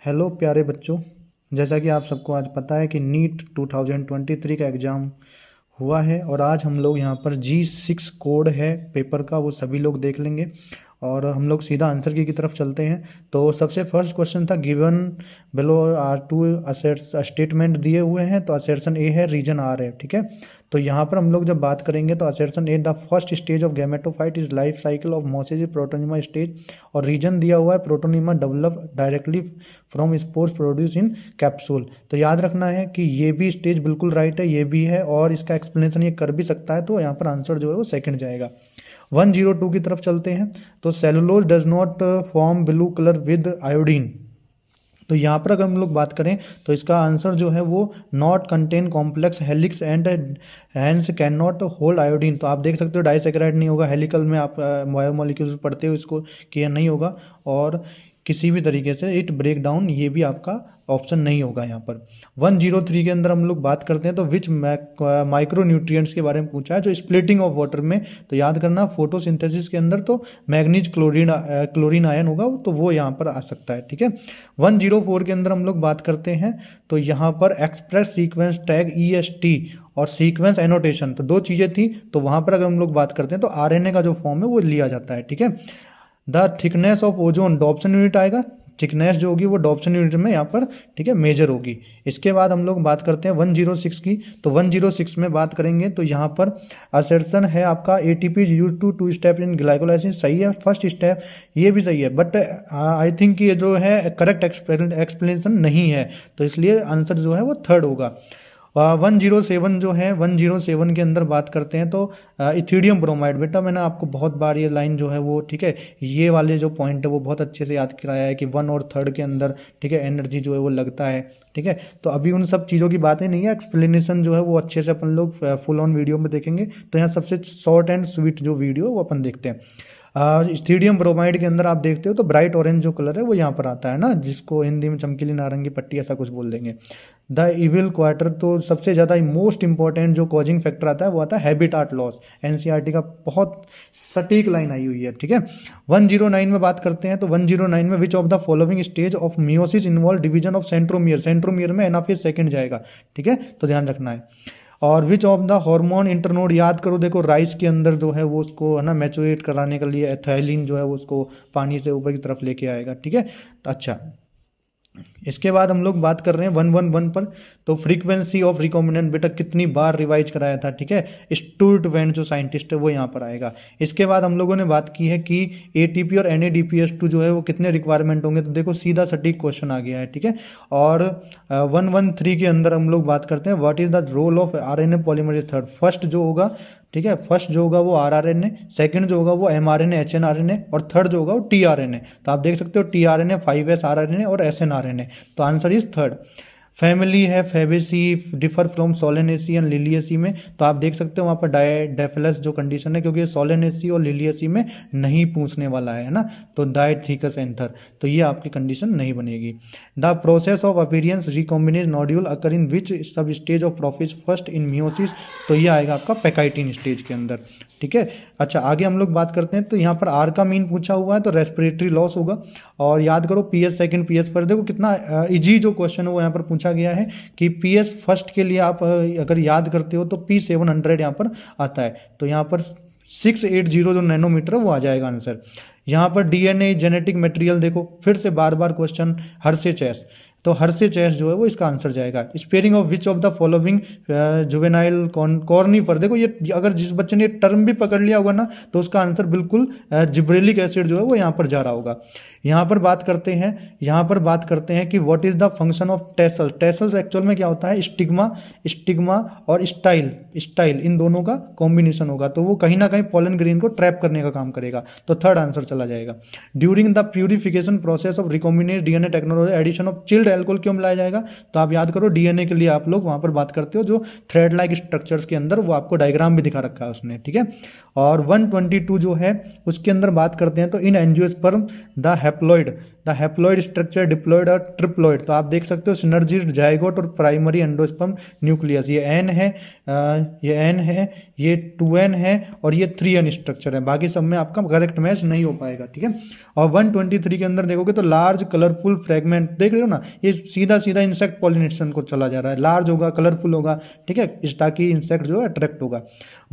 Hello प्यारे बच्चों। जैसा कि आप सबको आज पता है कि नीट 2023 का एग्ज़ाम हुआ है और आज हम लोग यहाँ पर G6 कोड है पेपर का, वो सभी लोग देख लेंगे और हम लोग सीधा आंसर की तरफ चलते हैं। तो सबसे फर्स्ट क्वेश्चन था, given below are two statement दिए हुए हैं, तो असर्शन ए है, रीजन आर है। ठीक है, तो यहाँ पर हम लोग जब बात करेंगे तो assertion A, the first stage of gametophyte is life cycle of mosses protonema stage, और रीजन दिया हुआ है protonema develop directly from spores produce in capsule. तो याद रखना है कि ये भी स्टेज बिल्कुल राइट है, ये भी है, और इसका एक्सप्लेनेशन ये कर भी सकता है, तो यहाँ पर आंसर जो है वो सेकंड जाएगा। 102 की तरफ चलते हैं। तो cellulose does not form blue colour with iodine. तो यहाँ पर अगर हम लोग बात करें तो इसका आंसर जो है वो not contain complex helix and hence can not hold iodine. तो आप देख सकते हो डाइसैकेराइड नहीं होगा, हेलिकल में आप बायोमोलिक्यूल्स पढ़ते हो इसको कि यह नहीं होगा, और किसी भी तरीके से इट ब्रेक डाउन, ये भी आपका ऑप्शन नहीं होगा यहाँ पर। 103 के अंदर हम लोग बात करते हैं तो विच माइक्रो न्यूट्रिएंट्स के बारे में पूछा है जो स्प्लिटिंग ऑफ वाटर में, तो याद करना फोटोसिंथेसिस के अंदर तो मैग्नीज क्लोरीन आयन होगा, तो वो यहाँ पर आ सकता है। ठीक है, 104 के अंदर हम लोग बात करते हैं तो यहाँ पर एक्सप्रेस सीक्वेंस टैग EST और सीक्वेंस एनोटेशन, तो दो चीज़ें थी, तो वहाँ पर अगर हम लोग बात करते हैं तो RNA का जो फॉर्म है वो लिया जाता है। ठीक है, the thickness of ozone Dobson unit आएगा, थिकनेस जो होगी वो डॉप्सन यूनिट में यहाँ पर, ठीक है, मेजर होगी। इसके बाद हम लोग बात करते हैं 106 की। तो 106 में बात करेंगे तो यहाँ पर असर्शन है आपका ATP use two step in glycolysis, सही है, फर्स्ट स्टेप, ये भी सही है, बट आई थिंक ये जो है करेक्ट एक्सप्लेनेशन नहीं है, तो इसलिए आंसर जो है वो थर्ड होगा। 107 जो है, 107 के अंदर बात करते हैं तो इथीडियम ब्रोमाइड, बेटा मैंने आपको बहुत बार ये लाइन जो है वो, ठीक है, ये वाले जो पॉइंट है वो बहुत अच्छे से याद कराया है कि 1 और 3 के अंदर, ठीक है, एनर्जी जो है वो लगता है। ठीक है, तो अभी उन सब चीज़ों की बातें नहीं है, एक्सप्लेनेशन जो है वो अच्छे से अपन लोग फुल ऑन वीडियो में देखेंगे। तो यहाँ सबसे शॉर्ट एंड स्वीट जो वीडियो वो अपन देखते हैं। स्टीडियम ब्रोमाइड के अंदर आप देखते हो तो ब्राइट ऑरेंज जो कलर है वो यहाँ पर आता है ना, जिसको हिंदी में चमकीली नारंगी पट्टी ऐसा कुछ बोल देंगे। द इविल क्वार्टर, तो सबसे ज़्यादा मोस्ट इंपॉर्टेंट जो कॉजिंग फैक्टर आता है वो आता है हैबिटाट लॉस, NCERT का बहुत सटीक लाइन आई हुई है। ठीक है, 109 में बात करते हैं तो 109 में विच of the following stage of meiosis involve division of centromere, centromere में एनाफेज सेकंड जाएगा। ठीक है, तो ध्यान रखना है। और विच ऑफ द हार्मोन इंटरनोड, याद करो, देखो राइस के अंदर जो है वो उसको है ना मैचुरेट कराने के लिए एथाइलिन जो है वो उसको पानी से ऊपर की तरफ लेके आएगा। ठीक है, तो अच्छा, इसके बाद हम लोग बात कर रहे हैं 111 पर। तो फ्रीक्वेंसी ऑफ रिकॉम्बिनेंट, बेटा कितनी बार रिवाइज कराया था, ठीक है, स्टुअर्ट वेंट जो साइंटिस्ट है वो यहाँ पर आएगा। इसके बाद हम लोगों ने बात की है कि ATP और NADPH2 जो है वो कितने रिक्वायरमेंट होंगे, तो देखो सीधा सटीक क्वेश्चन आ गया है। ठीक है, और 113 के अंदर हम लोग बात करते हैं what is the role of RNA polymerase third. First जो होगा, ठीक है, फर्स्ट जो होगा वो RRNA, सेकंड जो होगा वो mRNA HNRNA, और थर्ड जो होगा वो tRNA। तो आप देख सकते हो tRNA, 5S RNA और SNRNA, तो आंसर इज थर्ड। फैमिली है Fabaceae, differ from Solanaceae and Liliaceae में, तो आप देख सकते हो वहाँ पर डायडेफिलस जो कंडीशन है, क्योंकि सोलेनेसी और लिलियसी में नहीं पूछने वाला है ना, तो डायथीकस एंथर, तो ये आपकी कंडीशन नहीं बनेगी। The process of appearance recombinase nodule occur in which sub stage of prophase first in meiosis, तो ये आएगा आपका पैकाइटिन स्टेज के अंदर। ठीक है, अच्छा आगे हम लोग बात करते हैं तो यहाँ पर R का मीन पूछा हुआ है तो रेस्पिरेटरी लॉस होगा। और याद करो PS सेकंड PS पर, देखो कितना इजी जो क्वेश्चन है वो यहाँ पर पूछा गया है कि PS फर्स्ट के लिए आप अगर याद करते हो तो P700 यहाँ पर आता है, तो यहाँ पर 680 जो नैनोमीटर है वो आ जाएगा आंसर। यहाँ पर DNA जेनेटिक मटेरियल, देखो फिर से बार बार क्वेश्चन, हर्षे चेस, तो हर्षे चेस जो है वो इसका आंसर जाएगा। Sparing of which of the following juvenile conifer, देखो ये अगर जिस बच्चे ने टर्म भी पकड़ लिया होगा ना तो उसका आंसर बिल्कुल जिब्रेलिक एसिड जो है वो यहाँ पर जा रहा होगा। यहाँ पर बात करते हैं कि what is the function of tassel. Tassels actual में क्या होता है, स्टिग्मा और स्टाइल इन दोनों का कॉम्बिनेशन होगा, तो वो कहीं ना कहीं पॉलन ग्रेन को ट्रैप करने का काम करेगा, तो थर्ड आंसर चला जाएगा। During the purification process of recombinant DNA technology addition of chilled alcohol क्यों मिलाया जाएगा, तो आप याद करो DNA के लिए आप लोग वहां पर बात करते हो जो थ्रेड लाइक स्ट्रक्चर्स के अंदर, वो आपको डायग्राम भी दिखा रखा है उसने। ठीक है, और 122 जो है उसके अंदर बात करते हैं तो इन angiosperm the haploid structure diploid और ट्रिप्लॉइड, तो आप देख सकते हो सिनर्जी जाइगोट और प्राइमरी एंडोस्पर्म न्यूक्लियस, ये एन है, ये 2n है और ये 3n स्ट्रक्चर है, बाकी सब में आपका करेक्ट मैच नहीं हो पाएगा, ठीक है। और 123 के अंदर देखोगे तो लार्ज कलरफुल फ्रेगमेंट देख रहे हो ना, ये सीधा सीधा इंसेक्ट पॉलिनेशन को चला जा रहा है, लार्ज होगा, कलरफुल होगा, ठीक है, इस ताकि इंसेक्ट जो है अट्रैक्ट होगा।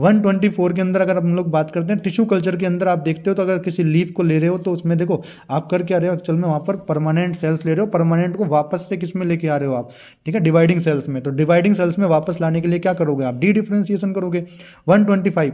124 के अंदर अगर हम लोग बात करते हैं टिश्यू कल्चर के अंदर, आप देखते हो तो अगर किसी लीफ को ले रहे हो तो उसमें देखो आप कर क्या रहे हो, एक्चुअल में वहां पर परमानेंट सेल्स ले रहे हो, परमानेंट को वापस से किस में लेके आ रहे हो आप, ठीक है, डिवाइडिंग सेल्स में। तो डिवाइडिंग सेल्स में वापस लाने के लिए क्या करोगे आप, डी डिफरेंशिएशन करोगे। 125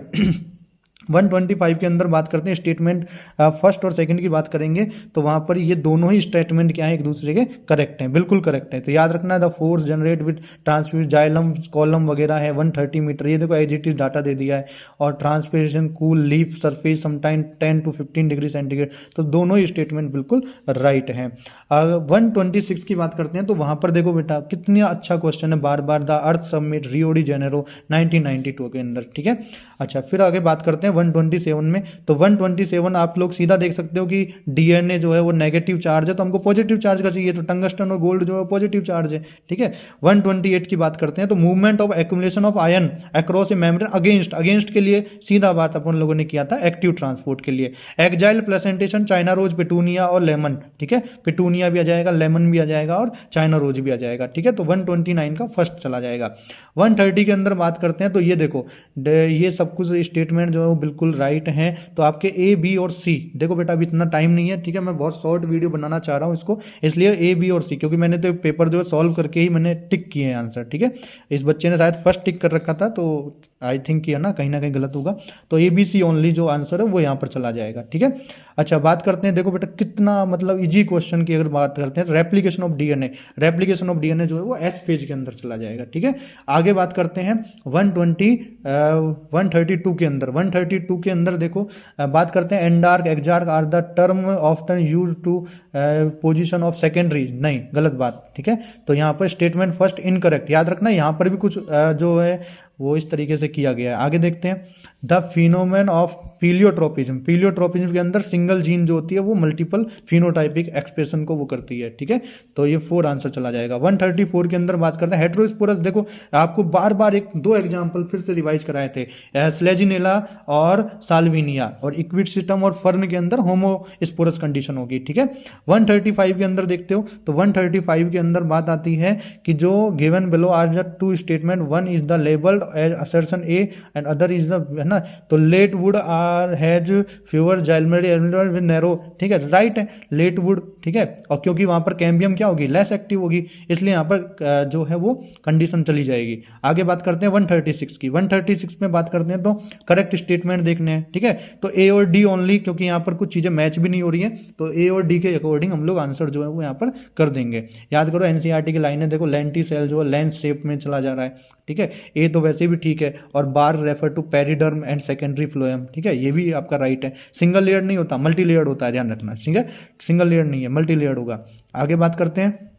125 के अंदर बात करते हैं स्टेटमेंट फर्स्ट और सेकंड की बात करेंगे, तो वहां पर ये दोनों ही स्टेटमेंट क्या है, एक दूसरे के करेक्ट हैं, बिल्कुल करेक्ट है। तो याद रखना, the force generate with transfuse xylem column वगैरह है 130 मीटर, ये देखो एजीटी डाटा दे दिया है, और transpiration cool leaf surface sometime 10 to 15 degree centigrade, तो दोनों ही स्टेटमेंट बिल्कुल राइट है। 126 की बात करते हैं तो वहां पर देखो बेटा कितना अच्छा क्वेश्चन है, बार बार, the Earth Summit Rio de Janeiro 1992 के अंदर, ठीक है। अच्छा, फिर आगे बात करते हैं 127 में, तो 127 आप लोग सीधा देख सकते हो कि डीएनए जो है वो नेगेटिव चार्ज है, तो हमको पॉजिटिव चार्ज का चाहिए, तो टंगस्टन और गोल्ड जो है पॉजिटिव चार्ज है, ठीक है। 128 की बात करते हैं तो movement of accumulation of ion across A membrane against के लिए सीधा बात अपन लोगों ने किया था एक्टिव ट्रांसपोर्ट के लिए। एक्जाइल प्लेसेंटेशन चाइना रोज, पिटूनिया और लेमन, ठीक है, पिटूनिया भी आ जाएगा, लेमन भी आ जाएगा और चाइना रोज भी आ जाएगा, ठीक है। तो 129 का फर्स्ट चला जाएगा। 130 के अंदर बात करते हैं तो ये देखो ये सब कुछ स्टेटमेंट जो है वो बिल्कुल राइट है। तो आपके ए बी और सी, देखो बेटा अभी इतना टाइम नहीं है, ठीक है, मैं बहुत शॉर्ट वीडियो बनाना चाह रहा हूँ इसको, इसलिए ए बी और सी, क्योंकि मैंने तो पेपर जो है सॉल्व करके ही मैंने टिक किए हैं आंसर, ठीक है। इस बच्चे ने शायद फर्स्ट टिक कर रखा था, तो आई थिंक किया ना कहीं गलत होगा, तो ए बी सी ओनली जो आंसर है वो यहाँ पर चला जाएगा, ठीक है। अच्छा, बात करते हैं, देखो बेटा कितना मतलब इजी क्वेश्चन की अगर बात करते हैं, replication of DNA, replication of DNA जो है वो एस फेज के अंदर चला जाएगा, ठीक है। आगे बात करते हैं 132 के अंदर, 132 के अंदर देखो बात करते हैं endarch exarch are the term often use to position of secondary, नहीं गलत बात, ठीक है। तो यहाँ पर स्टेटमेंट फर्स्ट इनकरेक्ट, याद रखना यहाँ पर भी कुछ जो है वो इस तरीके से किया गया है। आगे देखते हैं द फिनोमेन ऑफ पीलियोट्रोपिज्म, पीलियोट्रोपिज्म के अंदर सिंगल जीन जो होती है वो मल्टीपल फिनोटाइपिक एक्सप्रेशन को वो करती है, ठीक है। तो ये 4 आंसर चला जाएगा। 134 के अंदर बात करते हैं हेटेरोस्पोरस, देखो आपको बार बार एक दो एग्जाम्पल फिर से रिवाइज कराए थे, स्लेजिनेला और साल्विनिया, और इक्विडसिटम और फर्न के अंदर होमोस्पोरस कंडीशन होगी, ठीक है। 135 के अंदर देखते हो तो 135 के अंदर बात आती है कि जो given below are the two statement, one is the labelled as assertion A and other is the, है ना, तो late wood are has fewer जाइलमेरी विद नैरो, ठीक है, राइट है लेट वुड, ठीक है। और क्योंकि वहां पर कैम्बियम क्या होगी, लेस एक्टिव होगी, इसलिए यहाँ पर जो है वो कंडीशन चली जाएगी। आगे बात करते हैं 136 की, 136 में बात करते हैं तो करेक्ट स्टेटमेंट देखने हैं, ठीक है। तो ए और डी ओनली, क्योंकि यहाँ पर कुछ चीजें मैच भी नहीं हो रही है, तो ए और डी के अकॉर्डिंग हम लोग आंसर जो है वो यहाँ पर कर देंगे। याद करो एनसीईआरटी की लाइनें देखो, लेंटी सेल जो है लेंस शेप में चला जा रहा है, ठीक है। ए तो वैसे भी ठीक है, और बार refer to periderm and secondary phloem, ठीक है, ये भी आपका राइट है। सिंगल लेयर नहीं होता, मल्टी लेयर्ड होता है, ध्यान रखना, ठीक है, सिंगल लेयर नहीं है, मल्टी लेयर्ड होगा। आगे बात करते हैं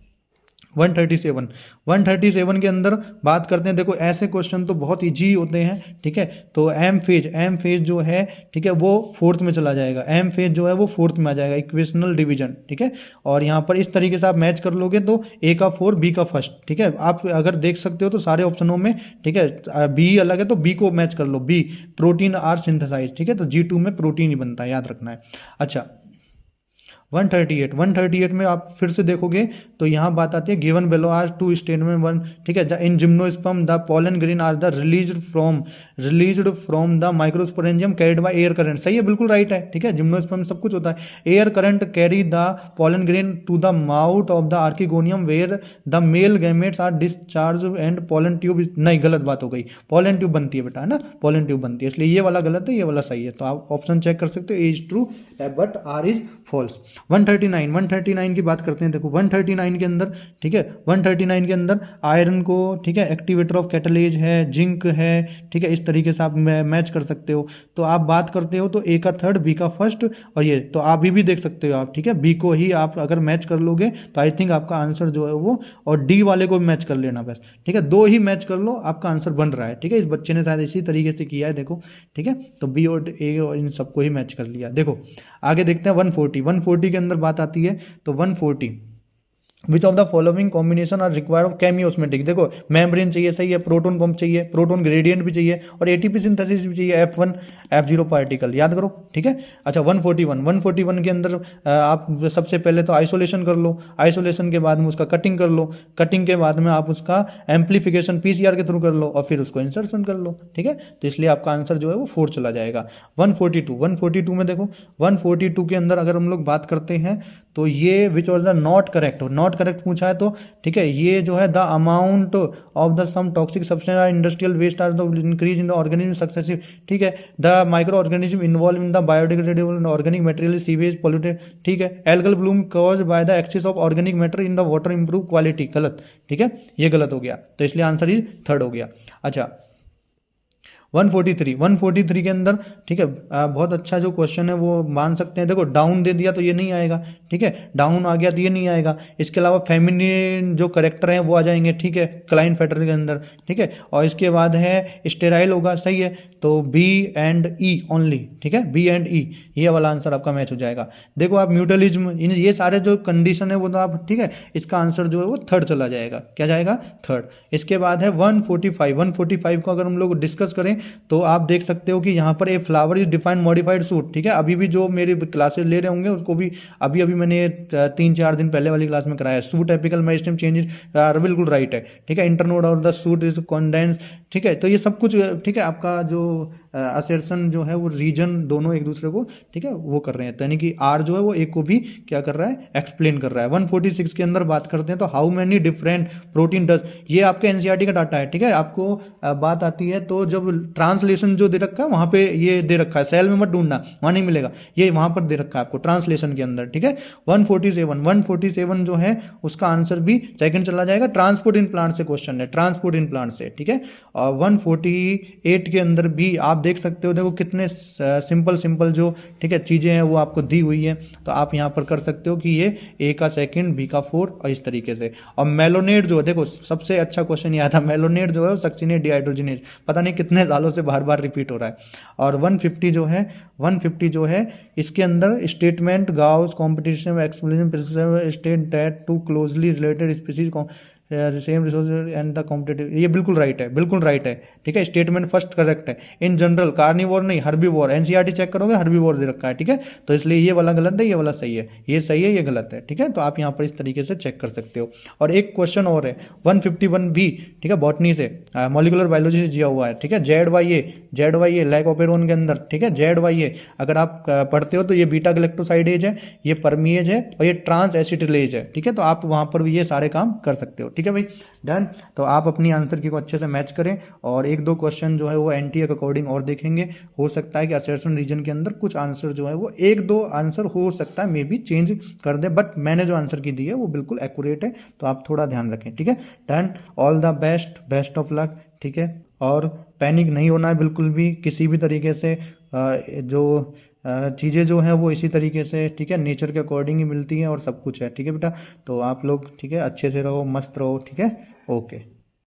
137 के अंदर बात करते हैं, देखो ऐसे क्वेश्चन तो बहुत इजी होते हैं, ठीक है। तो एम फेज जो है, ठीक है, वो 4th में चला जाएगा, एम फेज जो है वो 4th में आ जाएगा, इक्वेशनल डिवीजन, ठीक है। और यहाँ पर इस तरीके से आप मैच कर लोगे तो ए का 4 बी का फर्स्ट, ठीक है। आप अगर देख सकते हो तो सारे ऑप्शनों में, ठीक है, बी अलग है तो बी को मैच कर लो, बी प्रोटीन आर सिंथेसाइज, ठीक है, तो G2 में प्रोटीन ही बनता है, याद रखना है। अच्छा 138 में आप फिर से देखोगे तो यहाँ बात आती है given below are two statement 1, ठीक है, in gymnosperm the pollen grain are the released from the microsporangium carried by air current, सही है, बिल्कुल राइट है, ठीक है। जिम्नोस्पर्म सब कुछ होता है, air current carry the pollen grain to the mouth of the archegonium where the male gametes are discharge and pollen tube, नहीं गलत बात हो गई, पोलन ट्यूब बनती है बेटा, है ना, पोलन ट्यूब बनती है, इसलिए ये वाला गलत है, ये वाला सही है। तो आप ऑप्शन चेक कर सकते हो, A is true but R is false. 139 की बात करते हैं, देखो 139 के अंदर, ठीक है, 139 के अंदर आयरन को, ठीक है, एक्टिवेटर ऑफ कैटलेज है, जिंक है, ठीक है, इस तरीके से आप मैच कर सकते हो। तो आप बात करते हो तो ए का 3rd, बी का 1st, और ये तो आप भी देख सकते हो आप, ठीक है, बी को ही आप अगर मैच कर लोगे तो आई थिंक आपका आंसर जो है वो, और डी वाले को भी मैच कर लेना बस, ठीक है, 2 ही मैच कर लो, आपका आंसर बन रहा है, ठीक है। इस बच्चे ने शायद इसी तरीके से किया है, देखो, ठीक है, तो बी और ए और इन सबको ही मैच कर लिया। देखो आगे देखते हैं 140 के अंदर बात आती है, तो which of the following combination are require of chemiosmotic. देखो मेम्ब्रेन चाहिए, सही है, प्रोटोन पंप चाहिए, प्रोटोन ग्रेडियंट भी चाहिए, और एटीपी सिंथेसिस भी चाहिए, F1 F0 पार्टिकल, याद करो, ठीक है। अच्छा 141 के अंदर आप सबसे पहले तो आइसोलेशन कर लो, आइसोलेशन के बाद में उसका कटिंग कर लो, कटिंग के बाद में आप उसका एम्पलीफिकेशन पीसीआर के थ्रू कर लो, और फिर उसको इंसर्शन कर लो, ठीक है। तो इसलिए आपका आंसर जो है वो 4 चला जाएगा। 142 में देखो 142 के अंदर अगर हम लोग बात करते हैं तो ये which was the not correct, not correct पूछा है तो ठीक है, ये जो है the amount of the some toxic substance are industrial waste are the increase in the organism successive, ठीक है, the micro organism involve in the biodegradable organic material sewage polluted, ठीक है, algal bloom cause by the excess of organic matter in the water improve quality, गलत, ठीक है, ये गलत हो गया, तो इसलिए आंसर इज थर्ड हो गया। अच्छा 143 के अंदर, ठीक है, बहुत अच्छा जो क्वेश्चन है वो मान सकते हैं। देखो डाउन दे दिया तो ये नहीं आएगा, ठीक है, डाउन आ गया तो ये नहीं आएगा। इसके अलावा फेमिनिन जो करेक्टर हैं वो आ जाएंगे, ठीक है, क्लाइन फैटर के अंदर, ठीक है, और इसके बाद है स्टेराइल होगा, सही है, तो बी एंड ई ओनली, ठीक है, बी एंड ई, ये वाला आंसर आपका मैच हो जाएगा। देखो आप म्यूटलिज्म, इन ये सारे जो कंडीशन है वो तो आप, ठीक है, इसका आंसर जो है वो थर्ड चला जाएगा, क्या जाएगा, थर्ड। इसके बाद है 145 को अगर हम लोग डिस्कस करें तो आप देख सकते हो कि यहाँ पर a flower is defined modified suit, ठीक है, अभी भी जो मेरी क्लासेस ले रहे होंगे उसको भी अभी मैंने 3-4 दिन पहले वाली क्लास में कराया, सूट एपिकल मेरिस्टेम चेंज बिल्कुल राइट है, ठीक है, इंटरनोड और द सूट इज कॉन्डेंस, ठीक है, तो ये सब कुछ, ठीक है, आपका जो असर्शन जो है वो रीजन दोनों एक दूसरे को, ठीक है, वो कर रहे हैं, यानी कि आर जो है वो एक को भी क्या कर रहा है, एक्सप्लेन कर रहा है। 146 के अंदर बात करते हैं तो how many different protein does, ये आपके एनसीईआरटी का डाटा है, ठीक है, आपको बात आती है तो जब ट्रांसलेशन जो दे रखा है वहां पे ये दे रखा है, सेल में मत ढूंढना, वहां नहीं मिलेगा, ये वहां पर दे रखा है आपको ट्रांसलेशन के अंदर, ठीक है। 147 जो है उसका आंसर भी सेकंड चला जाएगा, ट्रांसपोर्ट इन प्लांट से क्वेश्चन है, ट्रांसपोर्ट इन प्लांट से, ठीक है। और 148 के अंदर भी आप देख सकते हो, देखो कितने सिंपल जो, ठीक है, चीजें हैं वो आपको दी हुई है, तो आप यहां पर कर सकते हो कि ये ए का सेकंड, बी का फोर्थ, और इस तरीके से। और मेलोनेट जो है, देखो सबसे अच्छा क्वेश्चन ये आया था, मेलोनेट जो है सक्सिनेट डिहाइड्रोजिनेज, पता नहीं कितने सालों से बार बार रिपीट हो रहा है। और 150 जो है इसके अंदर statement Gause competition explanation state that two closely related species same resource and the competitive, ये बिल्कुल राइट है, बिल्कुल राइट है, ठीक है, स्टेटमेंट फर्स्ट करेक्ट है। इन जनरल कार्निवोर नहीं, हर्बीवोर, एनसीईआरटी चेक करोगे हर्बीवोर दे रखा है, ठीक है, तो इसलिए ये वाला गलत है, ये वाला सही है, ये सही है, ये गलत है, ठीक है, तो आप यहाँ पर इस तरीके से चेक कर सकते हो। और एक क्वेश्चन और है 151 भी, ठीक है, बॉटनी से, मॉलिकुलर बायोलॉजी से दिया हुआ है, ठीक है, जेड वाई ए लैकोपेरोन के अंदर, ठीक है, जेड-वाई-ए अगर आप पढ़ते हो तो ये बीटा गैलेक्टोसाइडेज है, ये परमीएज है, और ये ट्रांस एसिटिलेज है, ठीक है, तो आप वहां पर भी ये सारे काम कर सकते हो, ठीक है भाई, डन। तो आप अपनी आंसर की को अच्छे से मैच करें, और 1-2 क्वेश्चन जो है वो एनटीए के अकॉर्डिंग और देखेंगे, हो सकता है कि असर्शन रीजन के अंदर कुछ आंसर जो है वो 1-2 आंसर हो सकता है मे बी चेंज कर दे, बट मैंने जो आंसर की दी है वो बिल्कुल एक्यूरेट है, तो आप थोड़ा ध्यान रखें, ठीक है, done. All the best of luck, ठीक है, और पैनिक नहीं होना है बिल्कुल भी किसी भी तरीके से, जो चीज़ें जो हैं वो इसी तरीके से, ठीक है, नेचर के अकॉर्डिंग ही मिलती हैं और सब कुछ है, ठीक है बेटा, तो आप लोग, ठीक है, अच्छे से रहो, मस्त रहो, ठीक है, ओके।